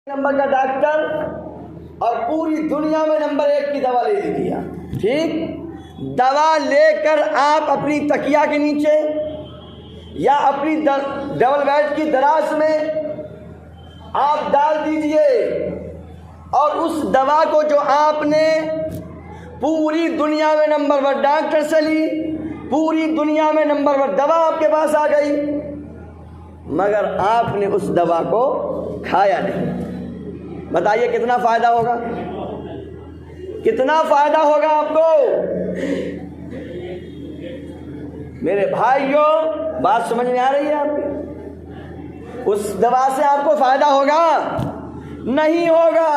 Number کا doctor اور پوری دنیا میں نمبر 1 کی دوا لے لیجیے آپ، ٹھیک؟ دوا لے کر آپ اپنی تکیہ کے نیچے یا اپنی ڈبل بیڈ کی دراز میں آپ ڈال دیجئے، اور اس دوا کو جو آپ نے پوری دنیا میں نمبر 1 ڈاکٹر سے لی، پوری دنیا میں نمبر 1 دوا آپ کے پاس آ گئی، مگر آپ نے اس دوا کو کھایا نہیں، بتائیے کتنا فائدہ ہوگا؟ کتنا فائدہ ہوگا آپ کو؟ میرے بھائیوں، بات سمجھ میں آ رہی ہے آپ کی؟ اس دوا سے آپ کو فائدہ ہوگا؟ نہیں ہوگا۔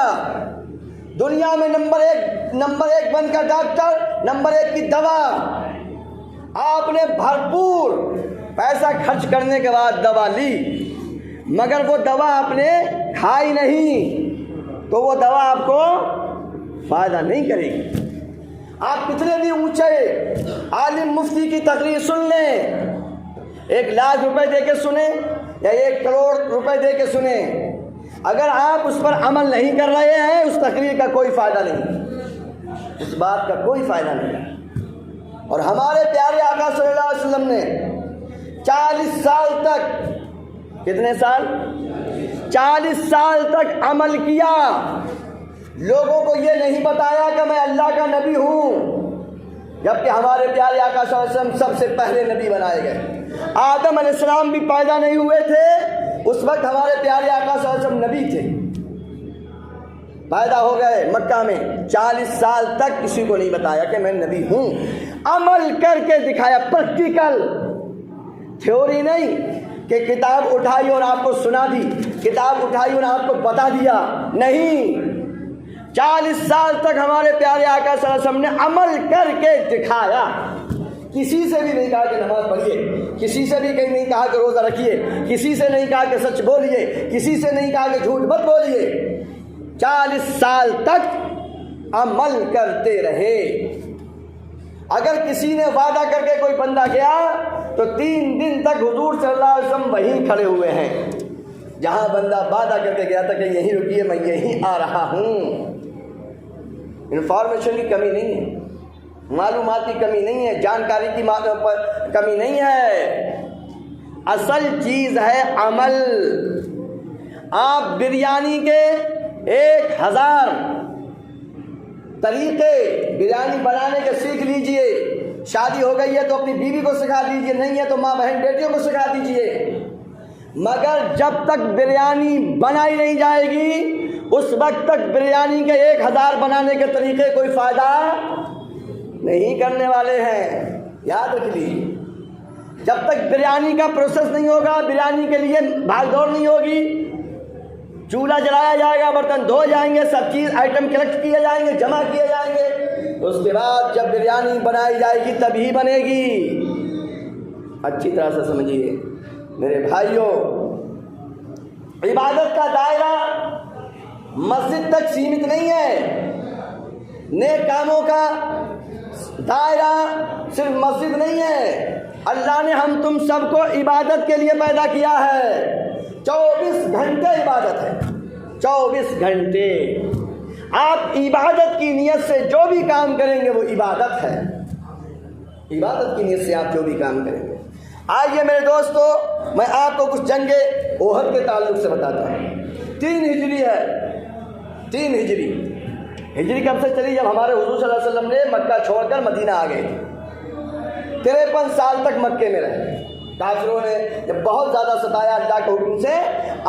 دنیا میں نمبر ایک بن کر ڈاکٹر، نمبر 1 کی دوا، آپ نے بھرپور پیسہ خرچ کرنے کے بعد دوا لی، مگر وہ دوا آپ نے کھائی نہیں، تو وہ دوا آپ کو فائدہ نہیں کرے گی۔ آپ کتنے بھی اونچے عالم مفتی کی تقریر سن لیں، 1 لاکھ روپے دے کے سنیں یا 1 کروڑ روپے دے کے سنیں، اگر آپ اس پر عمل نہیں کر رہے ہیں، اس تقریر کا کوئی فائدہ نہیں، اس بات کا کوئی فائدہ نہیں۔ اور ہمارے پیارے آقا صلی اللہ علیہ وسلم نے 40 سال تک، کتنے سال؟ 40 سال تک عمل کیا، لوگوں کو یہ نہیں بتایا کہ میں اللہ کا نبی ہوں، جبکہ ہمارے پیارے آقا صلی اللہ علیہ وسلم سب سے پہلے نبی بنائے گئے۔ آدم علیہ السلام بھی پیدا نہیں ہوئے تھے، اس وقت ہمارے پیارے آقا صلی اللہ علیہ وسلم نبی تھے، پیدا ہو گئے مکہ میں، 40 سال تک کسی کو نہیں بتایا کہ میں نبی ہوں، عمل کر کے دکھایا، پریکٹیکل، تھیوری نہیں کہ کتاب اٹھائی اور آپ کو سنا دی، کتاب اٹھائی اور آپ کو بتا دیا، نہیں، 40 سال تک ہمارے پیارے آقا صلی اللہ علیہ وسلم نے عمل کر کے دکھایا۔ کسی سے بھی نہیں کہا کہ نماز پڑھیے، کسی سے بھی نہیں کہا کہ روزہ رکھیے، کسی سے نہیں کہا کہ سچ بولیے، کسی سے نہیں کہا کہ جھوٹ مت بولیے، 40 سال تک عمل کرتے رہے۔ اگر کسی نے وعدہ کر کے کوئی بندہ گیا تو 3 دن تک حضور صلی اللہ علیہ وسلم وہیں کھڑے ہوئے ہیں جہاں بندہ وعدہ کر کے گیا تھا کہ یہیں رکیے، میں یہیں آ رہا ہوں۔ انفارمیشن کی کمی نہیں ہے، معلومات کی کمی نہیں ہے، جانکاری کی کمی نہیں ہے، اصل چیز ہے عمل۔ آپ بریانی کے 1000 طریقے بریانی بنانے کے سیکھ لیجئے، شادی ہو گئی ہے تو اپنی بیوی کو سکھا دیجئے، نہیں ہے تو ماں بہن بیٹیوں کو سکھا دیجئے، مگر جب تک بریانی بنائی نہیں جائے گی اس وقت تک بریانی کے 1000 بنانے کے طریقے کوئی فائدہ نہیں کرنے والے ہیں، یاد رکھ لیجیے۔ جب تک بریانی کا پروسیس نہیں ہوگا، بریانی کے لیے بھاگ دوڑ نہیں ہوگی، چولہا جلایا جائے گا، برتن دھو جائیں گے، سب چیز آئٹم کلیکٹ کیے جائیں گے، جمع کیے جائیں گے، اس کے بعد جب بریانی بنائی جائے گی تبھی بنے گی۔ اچھی طرح سے سمجھیے میرے بھائیوں، عبادت کا دائرہ مسجد تک سیمت نہیں ہے، نیک کاموں کا دائرہ صرف مسجد نہیں ہے، اللہ نے ہم تم سب کو عبادت کے لیے پیدا کیا ہے، 24 گھنٹے عبادت ہے، 24 گھنٹے۔ آپ عبادت کی نیت سے جو بھی کام کریں گے وہ عبادت ہے، عبادت کی نیت سے آپ جو بھی کام کریں گے۔ آئیے میرے دوستو، میں آپ کو کچھ جنگ احد کے تعلق سے بتاتا ہوں۔ 3 ہجری ہے، 3 ہجری کب سے چلی؟ جب ہمارے حضور صلی اللہ علیہ وسلم نے مکہ چھوڑ کر مدینہ آ گئے، 53 سال تک مکے میں رہے، کافروں نے جب بہت زیادہ ستایا، اللہ کے حکم سے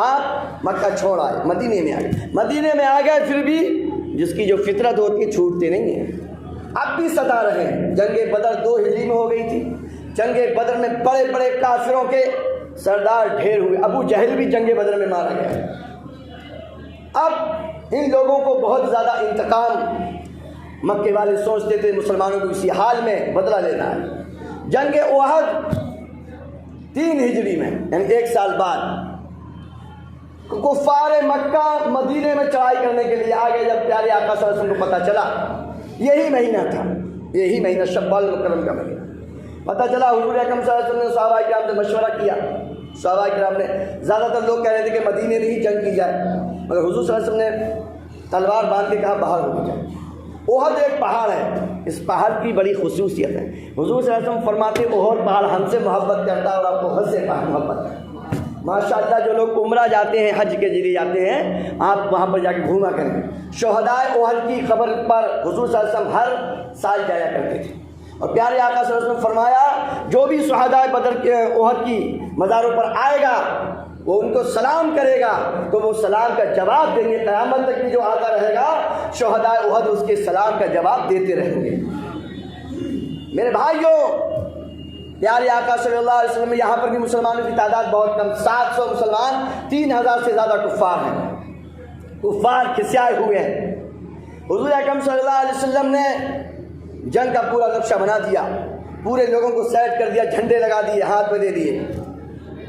آپ مکہ چھوڑ آئے، مدینے میں آ گئے، مدینے میں آ گئے، پھر بھی جس کی جو فطرت ہوتی ہے چھوٹتے نہیں ہیں، اب بھی ستا رہے ہیں۔ جنگ بدر 2 ہجری میں ہو گئی تھی، جنگ بدر میں بڑے بڑے کافروں کے سردار ڈھیر ہوئے، ابو جہل بھی جنگ بدر میں مارا گیا۔ اب ان لوگوں کو بہت زیادہ انتقام، مکے والے سوچتے تھے مسلمانوں کو اسی حال میں بدلہ لینا ہے۔ جنگ احد 3 ہجری میں، یعنی 1 سال بعد، کفار مکہ مدینے میں چڑھائی کرنے کے لیے آگے۔ جب پیارے آقا صلی اللہ علیہ وسلم کو پتہ چلا، یہی مہینہ تھا، یہی مہینہ شوال مکرم کا مہینہ، پتہ چلا، حضور اکرم صلی اللہ علیہ وسلم نے صحابہ کرام سے مشورہ کیا، صحابہ کرام نے، زیادہ تر لوگ کہہ رہے تھے کہ مدینے میں ہی جنگ کی جائے، مگر حضور صلی اللہ علیہ وسلم نے تلوار باندھ کے کہا باہر ہو جائے۔ احد ایک پہاڑ ہے، اس پہاڑ کی بڑی خصوصیت ہے۔ حضور صلی اللہ علیہ وسلم فرماتے ہیں احد پہاڑ ہم سے محبت کرتا ہے اور آپ کو احد سے محبت کرتا ہے۔ ماشاءاللہ جو لوگ عمرہ جاتے ہیں، حج کے ذریعے جاتے ہیں، آپ وہاں پر جا کے گھوما کریں۔ شہدائے احد کی قبر پر حضور صلی اللہ علیہ وسلم ہر سال جایا کرتے تھے، اور پیارے آقا صلی اللہ علیہ وسلم نے فرمایا جو بھی شہدائے بدر کے احد کی مزاروں پر آئے گا وہ ان کو سلام کرے گا تو وہ سلام کا جواب دیں گے، قیامت تک بھی جو آتا رہے گا شہدائے احد اس کے سلام کا جواب دیتے رہیں گے۔ میرے بھائیوں، پیارے آقا صلی اللہ علیہ وسلم، یہاں پر بھی مسلمانوں کی تعداد بہت کم، 700 مسلمان، 3000 سے زیادہ کفار ہیں، کفار کھسیائے ہوئے ہیں۔ حضور اکرم صلی اللہ علیہ وسلم نے جنگ کا پورا نقشہ بنا دیا، پورے لوگوں کو سیٹ کر دیا، جھنڈے لگا دیے، ہاتھ پہ دے دیے۔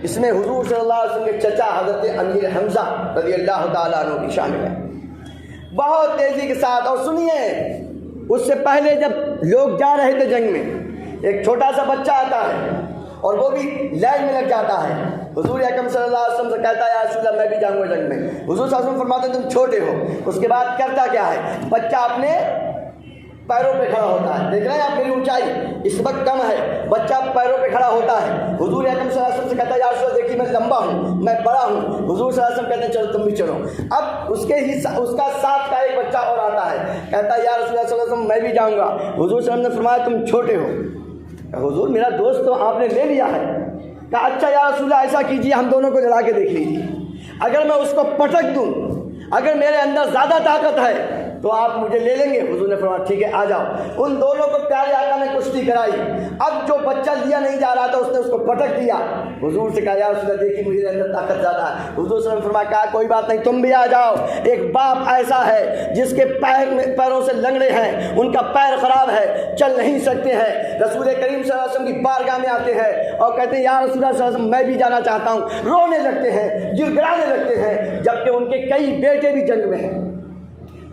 اس میں حضور صلی اللہ علیہ وسلم کے چچا حضرت امیر حمزہ رضی اللہ تعالیٰ عنہ کی شامل ہے۔ بہت تیزی کے ساتھ، اور سنیے اس سے پہلے جب لوگ جا رہے تھے جنگ میں، ایک چھوٹا سا بچہ آتا ہے اور وہ بھی لائن میں لگ جاتا ہے۔ حضور اکرم صلی اللہ علیہ وسلم سے کہتا ہے یا رسول اللہ میں بھی جاؤں گا جنگ میں۔ حضور صلی اللہ علیہ وسلم فرماتے ہیں تم چھوٹے ہو۔ اس کے بعد کرتا کیا ہے، بچہ اپنے پیروں پہ کھڑا ہوتا ہے۔ دیکھ رہے ہیں آپ میری اونچائی اس وقت کم ہے، بچہ پیروں پہ کھڑا ہوتا ہے۔ حضور اکرم صلی اللہ علیہ وسلم سے کہتا ہے یا رسول اللہ دیکھیے میں لمبا ہوں، میں بڑا ہوں۔ حضور صلی اللہ علیہ وسلم کہتے ہیں چلو تم بھی چلو۔ اب اس کا ساتھ کا ایک بچہ اور آتا ہے، کہتا ہے یا رسول اللہ صلی اللہ علیہ وسلم میں بھی جاؤں گا۔ حضور صلی اللہ علیہ وسلم نے فرمایا تم چھوٹے ہو۔ حضور میرا دوست تو آپ نے لے لیا ہے۔ کہا اچھا یا رسول اللہ ایسا کیجیے ہم دونوں کو لڑا کے دیکھ لیجیے، اگر میں اس کو پٹک دوں، اگر میرے اندر زیادہ طاقت ہے تو آپ مجھے لے لیں گے۔ حضور نے فرمایا ٹھیک ہے آ جاؤ۔ ان دونوں کو پیارے آقا نے کشتی کرائی۔ اب جو بچہ لیا نہیں جا رہا تھا اس نے اس کو پٹک دیا۔ حضور سے کہا یا رسول اللہ دیکھیے مجھے اندر طاقت زیادہ ہے۔ حضور صلی اللہ علیہ وسلم نے فرمایا کہا کوئی بات نہیں تم بھی آ جاؤ۔ ایک باپ ایسا ہے جس کے پیروں سے لنگڑے ہیں، ان کا پیر خراب ہے، چل نہیں سکتے ہیں، رسول کریم صلی اللہ علیہ وسلم کی بارگاہ میں آتے ہیں اور کہتے ہیں یا رسول اللہ صلی اللہ علیہ وسلم میں بھی جانا چاہتا ہوں۔ رونے لگتے ہیں، گر گڑانے لگتے ہیں، جبکہ ان کے کئی بیٹے بھی جنگ میں ہیں،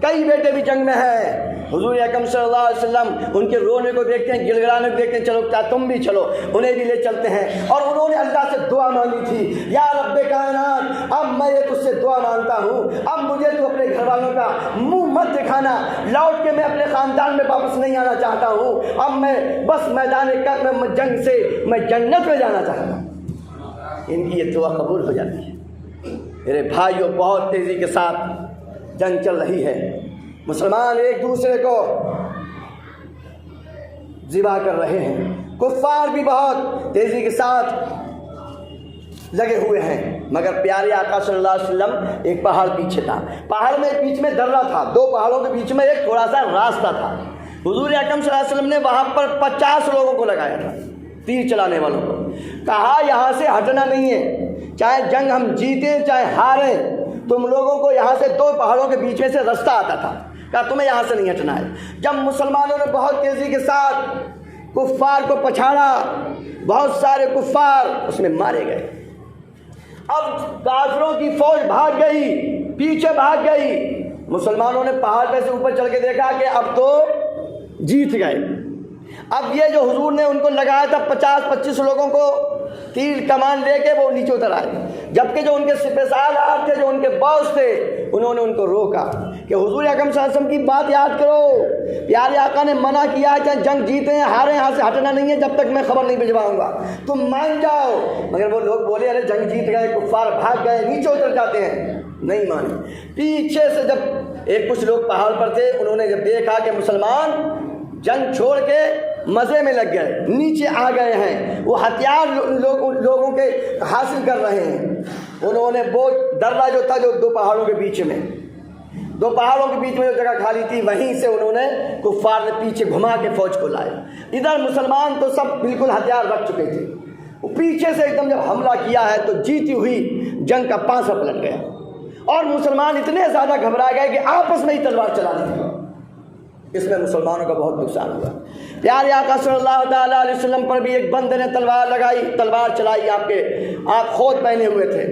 کئی بیٹے بھی جنگ میں ہیں۔ حضور اکرم صلی اللہ علیہ وسلم ان کے رونے کو دیکھتے ہیں، گڑ گڑانے کو دیکھتے ہیں، چلو کیا تم بھی چلو، انہیں بھی لے چلتے ہیں۔ اور انہوں نے اللہ سے دعا مانگی تھی یا رب کائنات اب میں یہ تجھ سے دعا مانگتا ہوں، اب مجھے تو اپنے گھر والوں کا منہ مت دکھانا، لوٹ کے میں اپنے خاندان میں واپس نہیں آنا چاہتا ہوں، اب میں بس میدان جنگ سے میں جنت میں جانا چاہتا ہوں۔ ان کی یہ دعا قبول ہو جاتی ہے۔ میرے بھائیوں بہت تیزی کے ساتھ جنگ چل رہی ہے، مسلمان ایک دوسرے کو ذبح کر رہے ہیں، کفار بھی بہت تیزی کے ساتھ لگے ہوئے ہیں، مگر پیارے آقا صلی اللہ علیہ وسلم ایک پہاڑ پیچھے تھا، پہاڑ میں بیچ میں درہ تھا، دو پہاڑوں کے بیچ میں ایک تھوڑا سا راستہ تھا۔ حضور اکرم صلی اللہ علیہ وسلم نے وہاں پر 50 لوگوں کو لگایا تھا، تیر چلانے والوں کو، کہا یہاں سے ہٹنا نہیں ہے، چاہے جنگ ہم جیتیں چاہے ہاریں، تم لوگوں کو یہاں سے دو پہاڑوں کے بیچ میں سے رستہ آتا تھا، کہا تمہیں یہاں سے نہیں ہٹنا ہے۔ جب مسلمانوں نے بہت تیزی کے ساتھ کفار کو پچھاڑا، بہت سارے کفار اس میں مارے گئے۔ اب کافروں کی فوج بھاگ گئی، پیچھے بھاگ گئی، مسلمانوں نے پہاڑ پہ سے اوپر چڑھ کے دیکھا کہ اب تو جیت گئے۔ اب یہ جو حضور نے ان کو لگایا تھا 50-25 لوگوں کو تیر کمان لے کے، وہ نیچے اتر آئے، جبکہ جو ان کے سپہسالار تھے، جو ان کے باس تھے، انہوں نے ان کو روکا کہ حضور اکرم صلی اللہ علیہ وسلم کی بات یاد کرو، پیارے آقا نے منع کیا کہ جنگ جیتے ہیں ہارے یہاں سے ہٹنا نہیں ہے جب تک میں خبر نہیں بھجواؤں گا، تم مان جاؤ۔ مگر وہ لوگ بولے ارے جنگ جیت گئے، کفار بھاگ گئے، نیچے اتر جاتے ہیں، نہیں مانے۔ پیچھے سے جب ایک کچھ لوگ پہاڑ پر تھے، انہوں نے جب دیکھا کہ مسلمان جنگ چھوڑ کے مزے میں لگ گئے، نیچے آ گئے ہیں، وہ ہتھیار لوگوں کے حاصل کر رہے ہیں، انہوں نے وہ درہ جو تھا جو دو پہاڑوں کے بیچ میں، دو پہاڑوں کے بیچ میں جو جگہ خالی تھی، وہیں سے انہوں نے کفار نے پیچھے گھما کے فوج کو لائے۔ ادھر مسلمان تو سب بالکل ہتھیار رکھ چکے تھے، وہ پیچھے سے ایک دم جب حملہ کیا ہے تو جیتی ہوئی جنگ کا پانسا پلٹ گیا، اور مسلمان اتنے زیادہ گھبرا گئے کہ آپس میں ہی تلوار چلا دی۔ اس میں مسلمانوں کا بہت نقصان ہوا۔ پیارے آقا صلی اللہ تعالیٰ علیہ وسلم پر بھی ایک بندے نے تلوار لگائی، تلوار چلائی، آپ خود پہنے ہوئے تھے،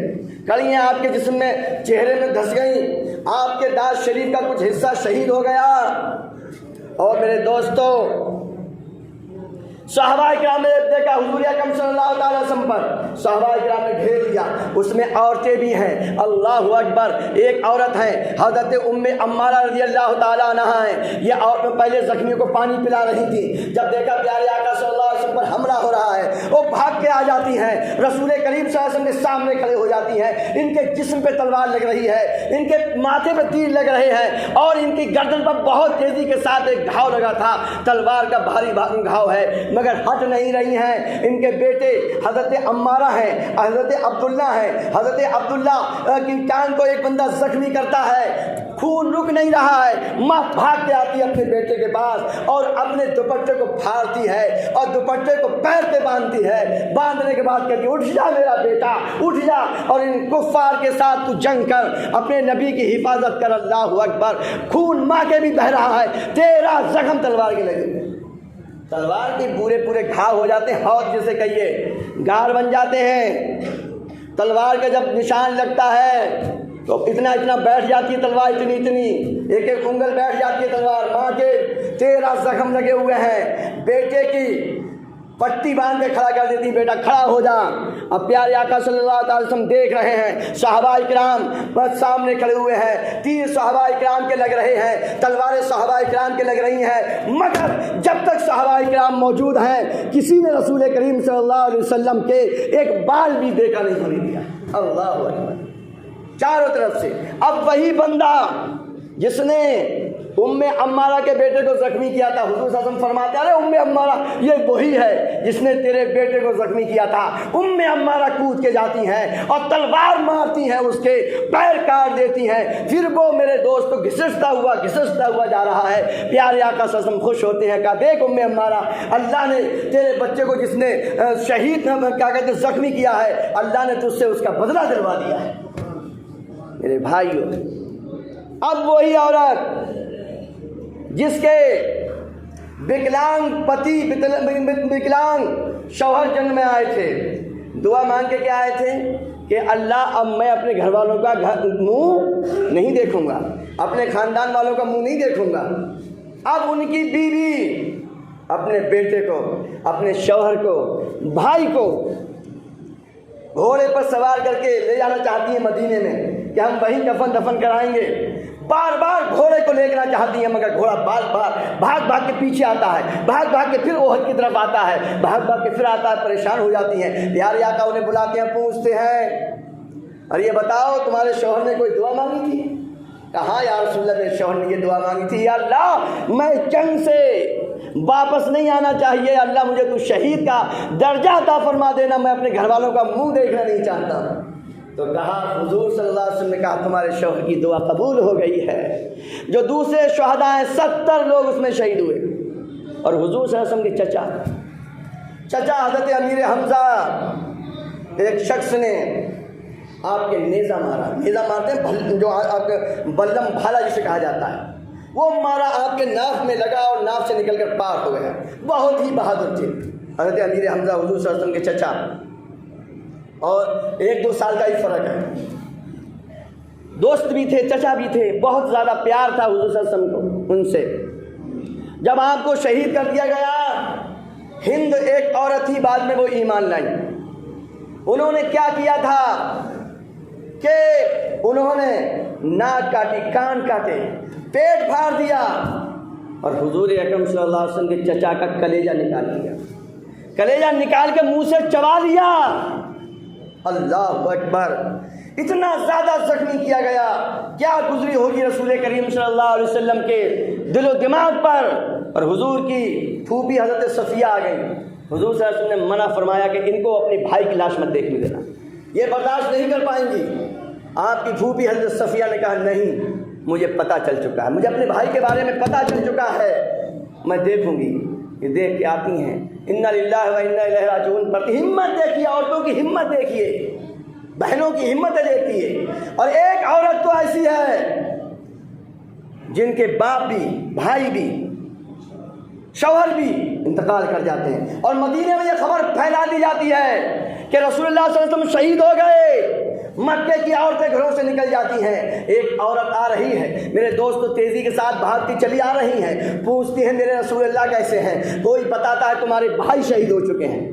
کڑیاں آپ کے جسم میں چہرے میں دھس گئیں، آپ کے داڑھ شریف کا کچھ حصہ شہید ہو گیا۔ اور میرے دوستو صحابہ کرام نے دیکھا حضور اکرم صلی اللہ علیہ وسلم پر، صحابہ کرام نے گھیر لیا، اس میں عورتیں بھی ہیں، اللہ اکبر، ایک عورت ہے حضرت ام عمارہ رضی اللہ تعالیٰ عنہ ہیں، یہ عورت پہلے زخمیوں کو پانی پلا رہی تھی، جب دیکھا پیارے آقا صلی اللہ علیہ وسلم پر حملہ ہو رہا ہے وہ بھاگ کے آ جاتی ہیں، رسول کریم صلی اللہ علیہ وسلم کے سامنے کھڑے ہو جاتی ہیں، ان کے جسم پہ تلوار لگ رہی ہے، ان کے ماتھے پہ تیر لگ رہے ہیں اور ان کی گردن پر بہت تیزی کے ساتھ ایک گھاؤ لگا تھا، تلوار کا بھاری گھاؤ ہے، مگر ہٹ نہیں رہی ہیں۔ ان کے بیٹے حضرت عمارہ ہیں، حضرت عبداللہ ہیں، حضرت عبداللہ کی ٹانگ کو ایک بندہ زخمی کرتا ہے، خون رک نہیں رہا ہے، ماں بھاگ کے آتی ہے اپنے بیٹے کے پاس اور اپنے دوپٹے کو پھاڑتی ہے اور دوپٹے کو پیر پہ باندھتی ہے، باندھنے کے بعد کہتی اٹھ جا میرا بیٹا اٹھ جا اور ان کفار کے ساتھ تو جنگ کر، اپنے نبی کی حفاظت کر، اللہ اکبر۔ خون ماں کے بھی بہہ رہا ہے، تیرا زخم تلوار کے لگے، تلوار کے پورے پورے گھاؤ ہو جاتے ہیں، ہاتھ جسے کہیے گار بن جاتے ہیں۔ تلوار کا جب نشان لگتا ہے تو اتنا اتنا بیٹھ جاتی ہے تلوار، اتنی اتنی ایک ایک انگل بیٹھ جاتی ہے تلوار، ماں کے 13 زخم لگے ہوئے ہیں، بیٹے کی پٹی باندھ کے کھڑا کر دیتی، بیٹا کھڑا ہو جا۔ اب پیارے آقا صلی اللہ علیہ وسلم دیکھ رہے ہیں، صحابہ کرام بس سامنے کھڑے ہوئے ہیں، تیر صحابہ کرام کے لگ رہے ہیں، تلواریں صحابہ کرام کے لگ رہی ہیں، مگر جب تک صحابہ کرام موجود ہیں کسی نے رسول کریم صلی اللہ علیہ وسلم کے ایک بال بھی دیکھا نہیں ہونے دیا، اللہ اکبر، چاروں طرف سے۔ اب وہی بندہ جس نے ام عمارہ کے بیٹے کو زخمی کیا تھا، حضور صلی اللہ علیہ وسلم فرماتے ہیں ارے ام عمارہ یہ وہی ہے جس نے تیرے بیٹے کو زخمی کیا تھا۔ ام عمارہ کود کے جاتی ہیں اور تلوار مارتی ہیں، اس کے پیر کاٹ دیتی ہیں، پھر وہ میرے دوست کو گھسٹتا ہوا جا رہا ہے۔ پیارے آقا صلی اللہ علیہ وسلم خوش ہوتے ہیں، کہا دیکھ ام عمارہ، اللہ نے تیرے بچے کو جس نے شہید کیا کہتے ہیں زخمی کیا ہے، اللہ نے تجھ سے اس کا بدلہ دلوا دیا ہے۔ میرے بھائیو، اب وہی عورت جس کے وکلانگ پتی وکلانگ شوہر جنگ میں آئے تھے، دعا مانگ کے کیا آئے تھے کہ اللہ اب میں اپنے گھر والوں کا منہ نہیں دیکھوں گا، اپنے خاندان والوں کا منہ نہیں دیکھوں گا۔ اب ان کی بیوی اپنے بیٹے کو، اپنے شوہر کو، بھائی کو گھوڑے پر سوار کر کے لے جانا چاہتی ہیں مدینے میں کہ ہم وہیں کفن دفن کرائیں گے، بار بار گھوڑے کو لے جانا چاہتی ہیں، مگر گھوڑا بار بار بھاگ کے پیچھے آتا ہے، بھاگ کے پھر احد کی طرف آتا ہے، بھاگ کے پھر آتا ہے، پریشان ہو جاتی ہیں۔ پیارے آقا انہیں بلاتے ہیں، پوچھتے ہیں اور یہ بتاؤ تمہارے شوہر نے کوئی دعا مانگی تھی؟ کہاں یا رسول اللہ میرے شوہر نے یہ دعا مانگی تھی، یا اللہ میں جنگ سے واپس نہیں آنا چاہیے، اللہ مجھے تو شہید کا درجہ عطا فرما دینا، میں اپنے گھر والوں کا منہ دیکھنا نہیں چاہتا۔ تو کہا حضور صلی اللہ علیہ وسلم نے کہا تمہارے شوہر کی دعا قبول ہو گئی ہے۔ جو دوسرے شہداء ہیں 70 لوگ اس میں شہید ہوئے، اور حضور صلی اللہ علیہ وسلم کے چچا حضرت امیر حمزہ، ایک شخص نے آپ کے نیزہ مارا، نیزہ مارتے ہیں جو آپ کے بلم بھالا جسے کہا جاتا ہے، وہ مارا، آپ کے ناف میں لگا اور ناف سے نکل کر پار ہو گیا۔ بہت ہی بہادر تھے حضرت امیر حمزہ، حضور صلی اللہ علیہ وسلم کے چچا، اور 1-2 سال کا ہی فرق ہے، دوست بھی تھے، چچا بھی تھے، بہت زیادہ پیار تھا حضور صلی اللہ علیہ وسلم کو ان سے۔ جب آپ کو شہید کر دیا گیا، ہند ایک عورت ہی بعد میں وہ ایمان لائی، انہوں نے کیا کیا تھا کہ انہوں نے ناک کاٹی، کان کاٹے، پیٹ پھاڑ دیا اور حضور اکرم صلی اللہ علیہ وسلم کے چچا کا کلیجہ نکال لیا، کلیجہ نکال کے منہ سے چبا لیا۔ اللہ اکبر، اتنا زیادہ زخمی کیا گیا، کیا گزری ہوگی رسول کریم صلی اللہ علیہ وسلم کے دل و دماغ پر۔ اور حضور کی پھوپھی حضرت صفیہ آ گئی، حضور صلی اللہ علیہ وسلم نے منع فرمایا کہ ان کو اپنے بھائی کی لاش مت دیکھنے دینا، یہ برداشت نہیں کر پائیں گی۔ آپ کی پھوپھی حضرت صفیہ نے کہا نہیں، مجھے پتہ چل چکا ہے، مجھے اپنے بھائی کے بارے میں پتہ چل چکا ہے، میں دیکھوں گی۔ یہ دیکھ کے آتی ہیں انا للہ و انا الیہ راجعون پڑھتی، ہمت دیکھیے، عورتوں کی ہمت دیکھیے، بہنوں کی ہمت دیکھیے۔ اور ایک عورت تو ایسی ہے جن کے باپ بھی، بھائی بھی، شوہر بھی انتقال کر جاتے ہیں، اور مدینے میں یہ خبر پھیلا دی جاتی ہے کہ رسول اللہ صلی اللہ علیہ وسلم شہید ہو گئے۔ مکے کی عورتیں گھروں سے نکل جاتی ہیں، ایک عورت آ رہی ہے میرے دوستو، تیزی کے ساتھ بھاگتی چلی آ رہی ہیں، پوچھتی ہے میرے رسول اللہ کیسے ہیں؟ کوئی بتاتا ہے تمہارے بھائی شہید ہو چکے ہیں،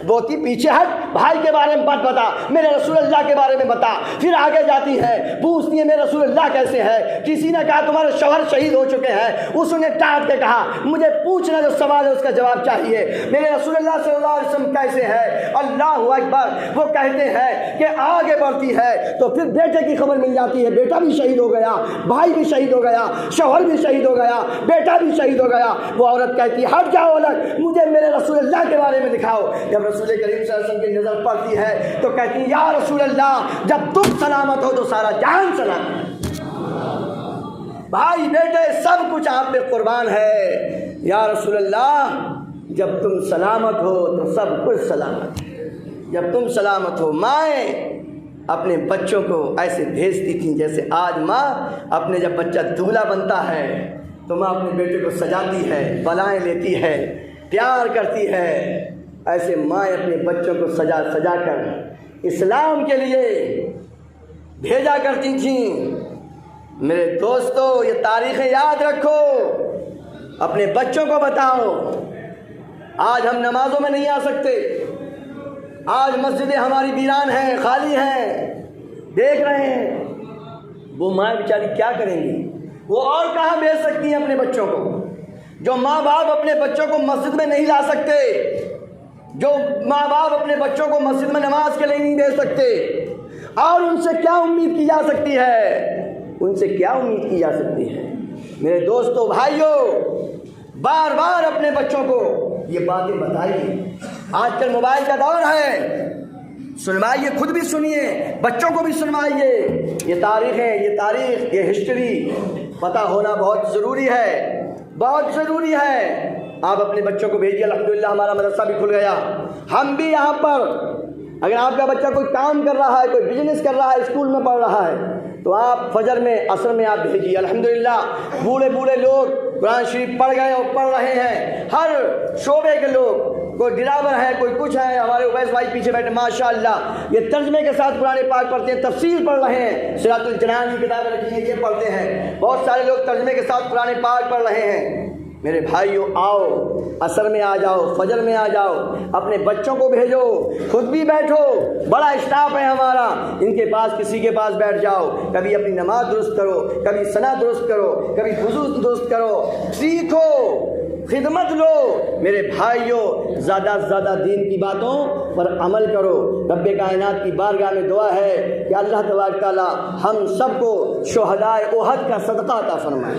بوتی پیچھے ہٹ، بھائی کے بارے میں مت بتا، میرے رسول اللہ کے بارے میں بتا۔ پھر آگے جاتی ہے، پوچھتی ہے میرے رسول اللہ کیسے ہے؟ کسی نے کہا تمہارے شوہر شہید ہو چکے ہیں، اس نے ڈانٹ کے کہا مجھے پوچھنا جو سوال ہے اس کا جواب چاہیے، میرے رسول اللہ صلی اللہ علیہ وسلم کیسے ہے؟ اللہ اکبر۔ وہ کہتے ہیں کہ آگے بڑھتی ہے تو پھر بیٹے کی خبر مل جاتی ہے، بیٹا بھی شہید ہو گیا، بھائی بھی شہید ہو گیا، شوہر بھی شہید ہو گیا، بیٹا بھی شہید ہو گیا۔ وہ عورت کہتی ہے ہٹ جاؤ الگ، مجھے میرے رسول اللہ کے بارے میں دکھاؤ۔ جب رسول کریم صلی اللہ علیہ وسلم کی نظر پڑتی ہے تو کہتی یا رسول اللہ جب تم سلامت ہو تو سارا جہان سلامت، بھائی بیٹے سب کچھ آپ پہ قربان ہے۔ یا رسول اللہ جب تم سلامت ہو تو سب کچھ سلامت ہے، جب تم سلامت ہو۔ مائیں اپنے بچوں کو ایسے بھیجتی تھیں جیسے آج ماں اپنے جب بچہ دولہا بنتا ہے تو ماں اپنے بیٹے کو سجاتی ہے، بلائیں لیتی ہے، پیار کرتی ہے، ایسے مائیں اپنے بچوں کو سجا سجا کر اسلام کے لیے بھیجا کرتی تھیں۔ میرے دوستو یہ تاریخیں یاد رکھو، اپنے بچوں کو بتاؤ۔ آج ہم نمازوں میں نہیں آ سکتے، آج مسجدیں ہماری ویران ہیں، خالی ہیں، دیکھ رہے ہیں، وہ مائیں بیچاری کیا کریں گی؟ وہ اور کہاں بھیج سکتی ہیں اپنے بچوں کو؟ جو ماں باپ اپنے بچوں کو مسجد میں نہیں لا سکتے، جو ماں باپ اپنے بچوں کو مسجد میں نماز کے لیے نہیں دے سکتے، اور ان سے کیا امید کی جا سکتی ہے؟ ان سے کیا امید کی جا سکتی ہے؟ میرے دوستو بھائیوں، بار بار اپنے بچوں کو یہ باتیں بتائیے۔ آج کل موبائل کا دور ہے، سنوائیے، خود بھی سنیے، بچوں کو بھی سنوائیے۔ یہ تاریخ ہے، یہ تاریخ، یہ ہسٹری پتہ ہونا بہت ضروری ہے، بہت ضروری ہے۔ آپ اپنے بچوں کو بھیجیے۔ الحمدللہ ہمارا مدرسہ بھی کھل گیا، ہم بھی یہاں پر، اگر آپ کا بچہ کوئی کام کر رہا ہے، کوئی بزنس کر رہا ہے، اسکول میں پڑھ رہا ہے، تو آپ فجر میں عصر میں آپ بھیجیے۔ الحمدللہ بوڑھے لوگ قرآن شریف پڑھ گئے اور پڑھ رہے ہیں، ہر شعبے کے لوگ، کوئی ڈرائیور ہے، کوئی کچھ ہے، ہمارے اویس بھائی پیچھے بیٹھے ماشاءاللہ یہ ترجمے کے ساتھ قرآن پاک پڑھتے ہیں، تفسیر پڑھ رہے ہیں، صراط الجنان کی کتابیں رکھی ہیں یہ پڑھتے ہیں، بہت سارے لوگ ترجمے کے ساتھ قرآن پاک پڑھ رہے ہیں۔ میرے بھائیوں آؤ، عصر میں آ جاؤ، فجر میں آ جاؤ، اپنے بچوں کو بھیجو، خود بھی بیٹھو، بڑا اسٹاف ہے ہمارا، ان کے پاس کسی کے پاس بیٹھ جاؤ، کبھی اپنی نماز درست کرو، کبھی ثنا درست کرو، کبھی وضو درست کرو، سیکھو، خدمت لو۔ میرے بھائیوں زیادہ سے زیادہ دین کی باتوں پر عمل کرو۔ رب کائنات کی بارگاہ میں دعا ہے کہ اللہ تبارک تعالی ہم سب کو شہدائے احد کا صدقہ عطا فرمائے۔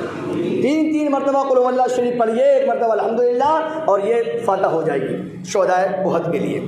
3 مرتبہ قل اللہ شریف پڑھیے، 1 مرتبہ الحمدللہ، اور یہ فاتح ہو جائے گی شہدائے احد کے لیے۔